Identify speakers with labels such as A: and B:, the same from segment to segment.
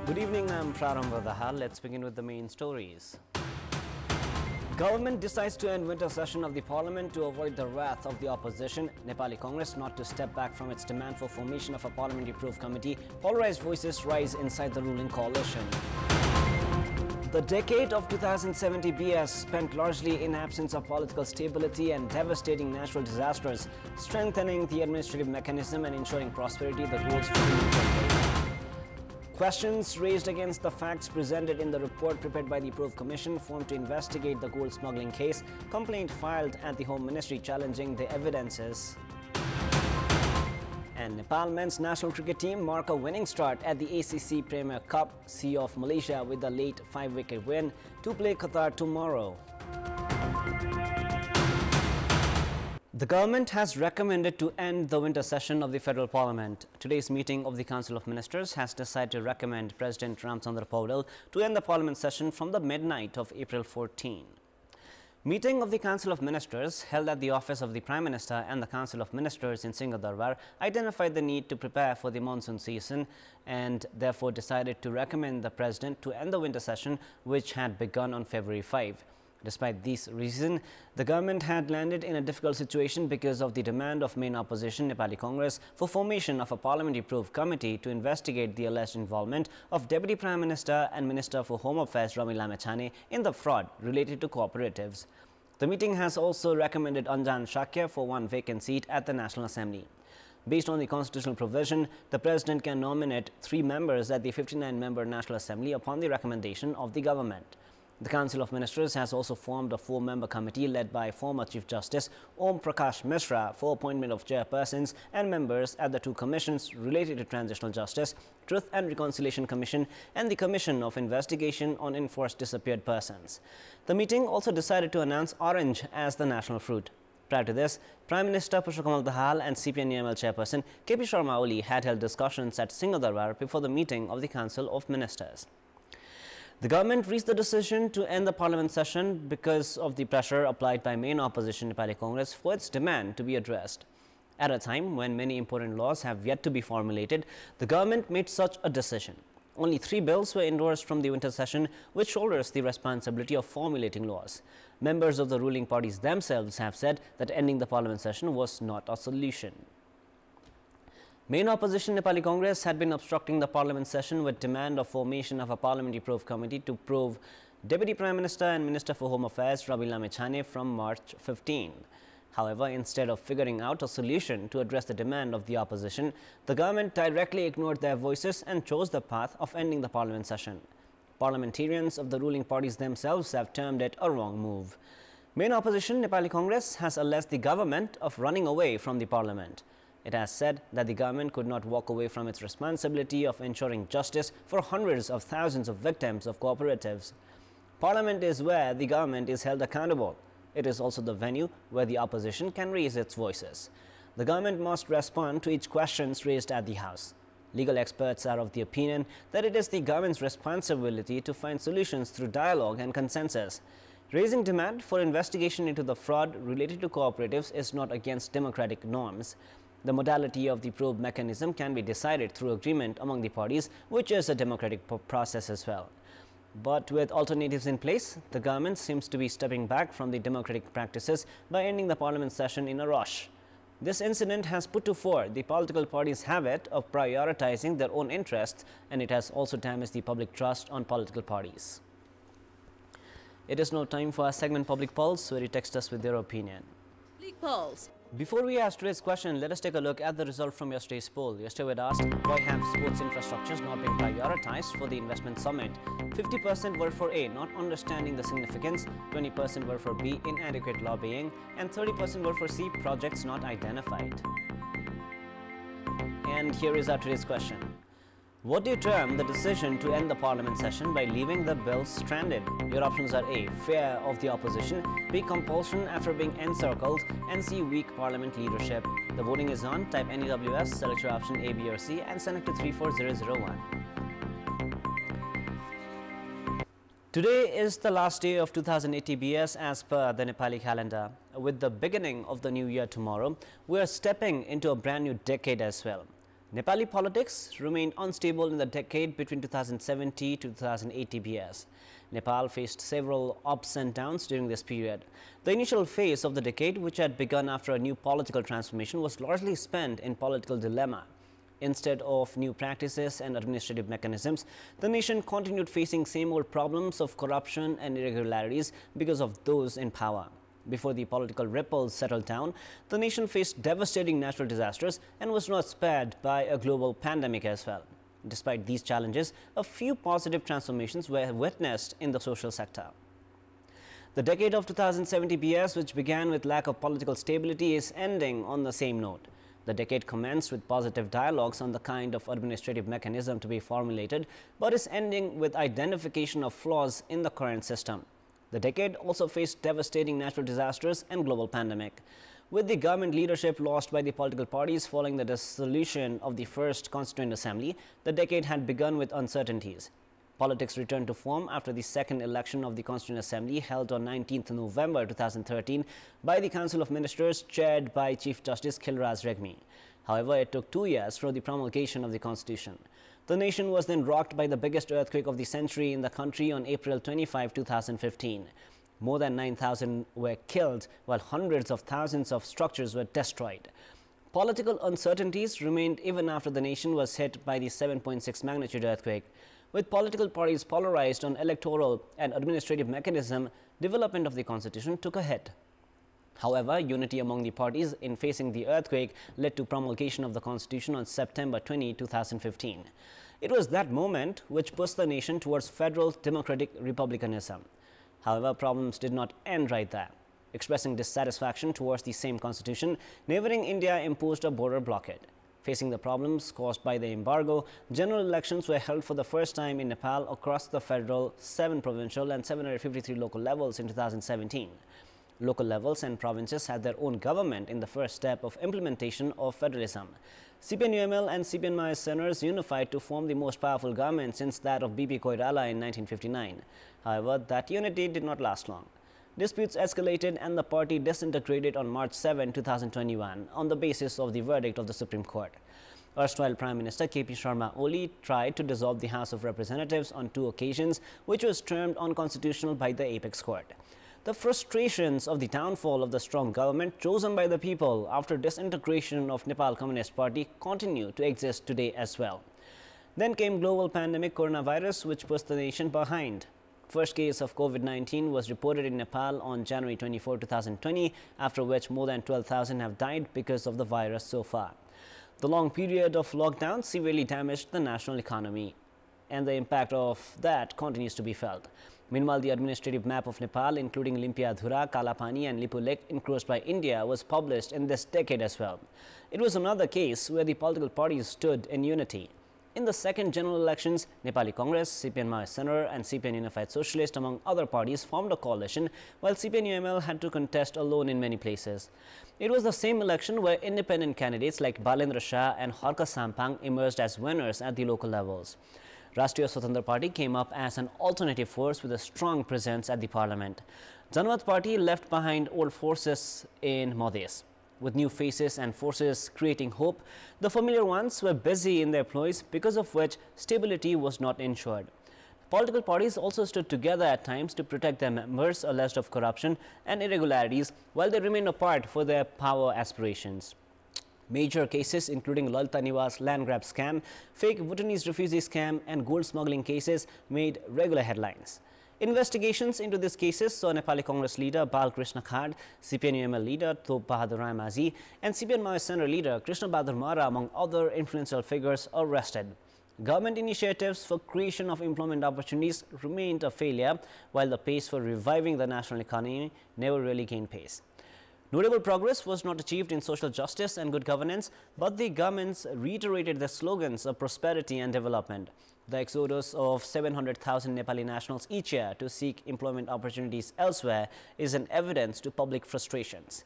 A: Good evening, I'm Prarambha Dahal. Let's begin with the main stories. Government decides to end winter session of the parliament to avoid the wrath of the opposition. Nepali Congress not to step back from its demand for formation of a parliamentary proof committee. Polarized voices rise inside the ruling coalition. The decade of 2070 BS spent largely in absence of political stability and devastating natural disasters, strengthening the administrative mechanism and ensuring prosperity, the goals for the questions raised against the facts presented in the report prepared by the Proof Commission formed to investigate the gold smuggling case, complaint filed at the Home Ministry challenging the evidences. And Nepal men's national cricket team mark a winning start at the ACC Premier Cup Sea of Malaysia with a late 5-wicket win to play Qatar tomorrow. The government has recommended to end the winter session of the Federal Parliament. Today's meeting of the Council of Ministers has decided to recommend President Ramchandra Paudel to end the Parliament session from the midnight of April 14. Meeting of the Council of Ministers held at the office of the Prime Minister and the Council of Ministers in Singhadarbar identified the need to prepare for the monsoon season and therefore decided to recommend the President to end the winter session which had begun on February 5. Despite these reasons, the government had landed in a difficult situation because of the demand of main opposition Nepali Congress for formation of a parliamentary proof committee to investigate the alleged involvement of Deputy Prime Minister and Minister for Home Affairs Rami Lamechhane in the fraud related to cooperatives. The meeting has also recommended Anjan Shakya for one vacant seat at the National Assembly. Based on the constitutional provision, the President can nominate 3 members at the 59-member National Assembly upon the recommendation of the government. The Council of Ministers has also formed a 4-member committee led by former Chief Justice Om Prakash Mishra for appointment of chairpersons and members at the 2 commissions related to Transitional Justice, Truth and Reconciliation Commission and the Commission of Investigation on Enforced Disappeared Persons. The meeting also decided to announce orange as the national fruit. Prior to this, Prime Minister Pushpakamal Dahal and CPNEML chairperson KP Sharma Oli had held discussions at Singhadarbar before the meeting of the Council of Ministers. The government reached the decision to end the parliament session because of the pressure applied by main opposition Nepali Congress for its demand to be addressed. At a time when many important laws have yet to be formulated, the government made such a decision. Only 3 bills were endorsed from the winter session, which shoulders the responsibility of formulating laws. Members of the ruling parties themselves have said that ending the parliament session was not a solution. Main opposition Nepali Congress had been obstructing the parliament session with demand of formation of a parliamentary proof committee to probe Deputy Prime Minister and Minister for Home Affairs Rami Lamechhane from March 15. However, instead of figuring out a solution to address the demand of the opposition, the government directly ignored their voices and chose the path of ending the parliament session. Parliamentarians of the ruling parties themselves have termed it a wrong move. Main opposition Nepali Congress has alleged the government of running away from the parliament. It has said that the government could not walk away from its responsibility of ensuring justice for hundreds of thousands of victims of cooperatives. Parliament is where the government is held accountable. It is also the venue where the opposition can raise its voices. The government must respond to each question raised at the House. Legal experts are of the opinion that it is the government's responsibility to find solutions through dialogue and consensus. Raising demand for investigation into the fraud related to cooperatives is not against democratic norms. The modality of the probe mechanism can be decided through agreement among the parties, which is a democratic process as well. But with alternatives in place, the government seems to be stepping back from the democratic practices by ending the parliament session in a rush. This incident has put to fore the political parties' habit of prioritizing their own interests, and it has also damaged the public trust on political parties. It is now time for our segment Public Pulse, where you text us with your opinion.
B: Public Pulse.
A: Before we ask today's question, let us take a look at the result from yesterday's poll. Yesterday we asked, why have sports infrastructures not been prioritized for the investment summit? 50% were for A, not understanding the significance, 20% were for B, inadequate lobbying, and 30% were for C, projects not identified. And here is our today's question. What do you term the decision to end the parliament session by leaving the bill stranded? Your options are A, fear of the opposition, B, compulsion after being encircled, and C, weak parliament leadership. The voting is on. Type NEWS, select your option A, B or C and send it to 34001. Today is the last day of 2080 BS as per the Nepali calendar. With the beginning of the new year tomorrow, we are stepping into a brand new decade as well. Nepali politics remained unstable in the decade between 2070 to 2080 BS. Nepal faced several ups and downs during this period. The initial phase of the decade, which had begun after a new political transformation, was largely spent in political dilemma. Instead of new practices and administrative mechanisms, the nation continued facing same old problems of corruption and irregularities because of those in power. Before the political ripples settled down, the nation faced devastating natural disasters and was not spared by a global pandemic as well. Despite these challenges, a few positive transformations were witnessed in the social sector. The decade of 2070 BS, which began with lack of political stability, is ending on the same note. The decade commenced with positive dialogues on the kind of administrative mechanism to be formulated, but is ending with identification of flaws in the current system. The decade also faced devastating natural disasters and global pandemic. With the government leadership lost by the political parties following the dissolution of the first Constituent Assembly, the decade had begun with uncertainties. Politics returned to form after the second election of the Constituent Assembly held on 19th November 2013 by the Council of Ministers chaired by Chief Justice Khilraj Regmi. However, it took 2 years for the promulgation of the Constitution. The nation was then rocked by the biggest earthquake of the century in the country on April 25, 2015. More than 9,000 were killed, while hundreds of thousands of structures were destroyed. Political uncertainties remained even after the nation was hit by the 7.6 magnitude earthquake. With political parties polarized on electoral and administrative mechanism, development of the constitution took a hit. However, unity among the parties in facing the earthquake led to promulgation of the constitution on September 20, 2015. It was that moment which pushed the nation towards federal democratic republicanism. However, problems did not end right there. Expressing dissatisfaction towards the same constitution, neighboring India imposed a border blockade. Facing the problems caused by the embargo, general elections were held for the first time in Nepal across the federal, 7 provincial and 753 local levels in 2017. Local levels and provinces had their own government in the first step of implementation of federalism. CPN-UML and CPN-Maoist centers unified to form the most powerful government since that of BP Koirala in 1959. However, that unity did not last long. Disputes escalated and the party disintegrated on March 7, 2021 on the basis of the verdict of the Supreme Court. Erstwhile Prime Minister KP Sharma Oli tried to dissolve the House of Representatives on 2 occasions, which was termed unconstitutional by the Apex Court. The frustrations of the downfall of the strong government chosen by the people after disintegration of Nepal Communist Party continue to exist today as well. Then came global pandemic coronavirus, which pushed the nation behind. First case of COVID-19 was reported in Nepal on January 24, 2020, after which more than 12,000 have died because of the virus so far. The long period of lockdown severely damaged the national economy, and the impact of that continues to be felt. Meanwhile, the administrative map of Nepal, including Limpiadhura, Kalapani and Lipu Lake encroached by India, was published in this decade as well. It was another case where the political parties stood in unity. In the second general elections, Nepali Congress, CPN-Maoist Center and CPN Unified Socialist, among other parties, formed a coalition, while CPN-UML had to contest alone in many places. It was the same election where independent candidates like Balendra Shah and Harka Sampang emerged as winners at the local levels. Rashtriya Swatantra Party came up as an alternative force with a strong presence at the parliament. Janmat Party left behind old forces in Madhes. With new faces and forces creating hope, the familiar ones were busy in their ploys, because of which stability was not ensured. Political parties also stood together at times to protect their members alleged of corruption and irregularities, while they remained apart for their power aspirations. Major cases including Lalita Niwas land grab scam, fake Bhutanese refugee scam and gold smuggling cases made regular headlines. Investigations into these cases saw Nepali Congress leader Bal Krishna Khad, CPN-UML leader Top Bahadur Rai Mazi and CPN-Maoist Center leader Krishna Bahadur Mara, among other influential figures, arrested. Government initiatives for creation of employment opportunities remained a failure, while the pace for reviving the national economy never really gained pace. Notable progress was not achieved in social justice and good governance, but the governments reiterated their slogans of prosperity and development. The exodus of 700,000 Nepali nationals each year to seek employment opportunities elsewhere is an evidence to public frustrations.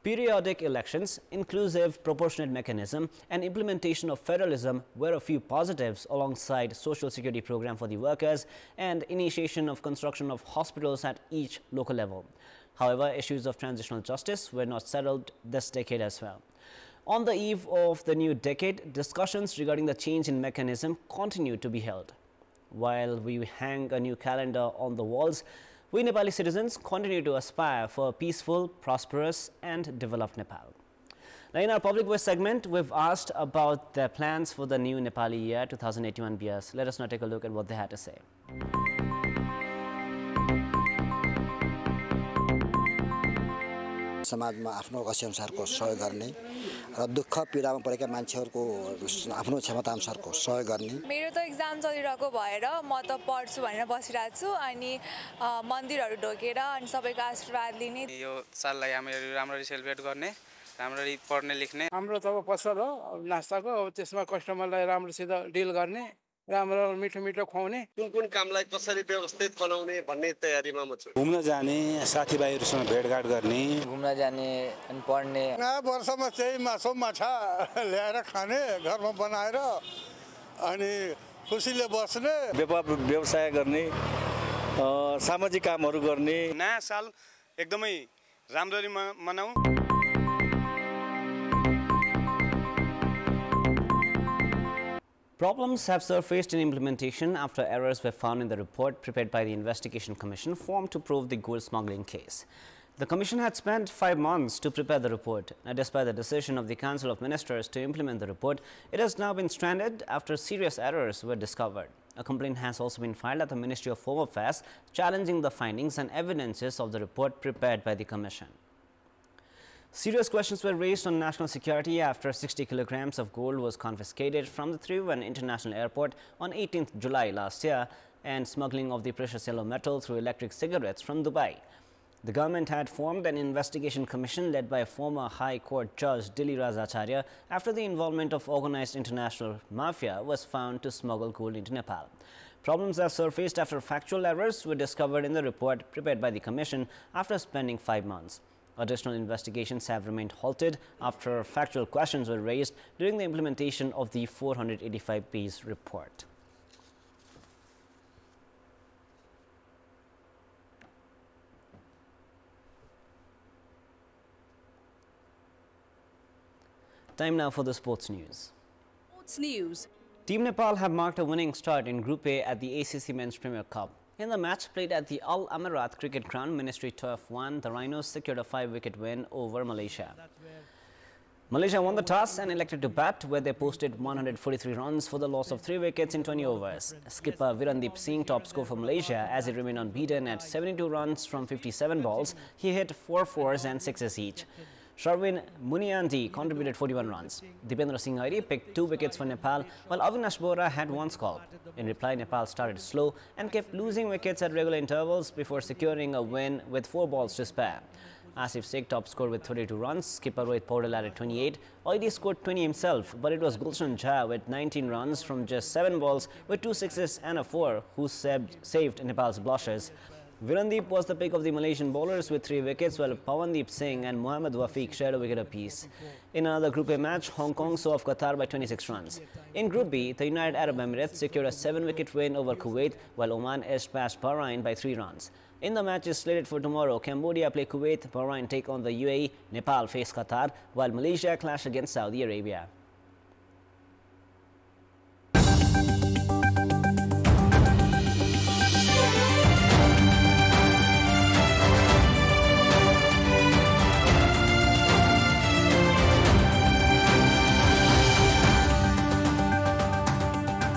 A: Periodic elections, inclusive proportionate mechanism and implementation of federalism were a few positives, alongside social security program for the workers and initiation of construction of hospitals at each local level. However, issues of transitional justice were not settled this decade as well. On the eve of the new decade, discussions regarding the change in mechanism continue to be held. While we hang a new calendar on the walls, we Nepali citizens continue to aspire for a peaceful, prosperous and developed Nepal. Now, in our Public Voice segment, we've asked about their plans for the new Nepali year 2081 BS. Let us now take a look at what they had to say.
B: समाजमा आफ्नो अवश्य अनुसारको सहयोग गर्ने र दुःख पीडामा परेका मान्छेहरुको आफ्नो क्षमता अनुसारको सहयोग गर्ने।
C: मेरो त एक्जाम चलिरहेको भएर म त पढ्छु भनेर बसिरहेको छु अनि मन्दिरहरु ढोकेर अनि सबैको आशीर्वाद लिने।
D: यो साललाई हामीहरु राम्ररी सेलिब्रेट गर्ने, राम्ररी पढ्ने लेख्ने।
E: हाम्रो त पसल हो नास्ताको, त्यसमा कस्टमरलाई राम्रोसित डिल गर्ने, राम्रो मिठो मिठो खुवाउने।
F: कुन कामलाई कसरी व्यवस्थित बनाउने भन्ने तयारीमा म छु।
G: घुम्न जाने, साथीभाइहरुसँग भेटघाट गर्ने,
H: घुम्न जाने अनि पढ्ने।
I: नयाँ वर्षमा चाहिँ मासु माछा ल्याएर खाने, घरमा बनाएर अनि खुसीले बस्ने,
G: व्यापार व्यवसाय गर्ने, सामाजिक कामहरु गर्ने।
J: नयाँ साल एकदमै राम्ररी मनाऊ।
A: Problems have surfaced in implementation after errors were found in the report prepared by the Investigation Commission formed to probe the gold smuggling case. The Commission had spent 5 months to prepare the report. Now, despite the decision of the Council of Ministers to implement the report, it has now been stranded after serious errors were discovered. A complaint has also been filed at the Ministry of Home Affairs challenging the findings and evidences of the report prepared by the Commission. Serious questions were raised on national security after 60 kilograms of gold was confiscated from the Trivandrum International Airport on 18th July last year and smuggling of the precious yellow metal through electric cigarettes from Dubai. The government had formed an investigation commission led by former High Court Judge Dilli Acharya after the involvement of organized international mafia was found to smuggle gold into Nepal. Problems have surfaced after factual errors were discovered in the report prepared by the commission after spending 5 months. Additional investigations have remained halted after factual questions were raised during the implementation of the 485-page report. Time now for the sports news.
K: Sports news.
A: Team Nepal have marked a winning start in Group A at the ACC Men's Premier Cup. In the match played at the Al Amarat Cricket Ground, Ministry Turf 1, the Rhinos secured a 5-wicket win over Malaysia. Malaysia won the toss and elected to bat, where they posted 143 runs for the loss of 3 wickets in 20 overs. Skipper Virandeep Singh top score for Malaysia as he remained unbeaten at 72 runs from 57 balls. He hit 4 fours and 6s each. Sharwin Munianti contributed 41 runs. Dipendra Singh Airi picked 2 wickets for Nepal, while Avinash Bora had 1 scalp. In reply, Nepal started slow and kept losing wickets at regular intervals before securing a win with 4 balls to spare. Asif Sheikh top scored with 32 runs. Skipper Rohit Paudel added 28. Airi scored 20 himself, but it was Gulshan Jha with 19 runs from just 7 balls with 2 sixes and a 4 who saved Nepal's blushes. Virandeep was the pick of the Malaysian bowlers with 3 wickets, while Pawandeep Singh and Mohammad Wafiq shared a wicket apiece. In another Group A match, Hong Kong saw off Qatar by 26 runs. In Group B, the United Arab Emirates secured a 7-wicket win over Kuwait, while Oman edged past Bahrain by 3 runs. In the matches slated for tomorrow, Cambodia play Kuwait, Bahrain take on the UAE, Nepal face Qatar, while Malaysia clash against Saudi Arabia.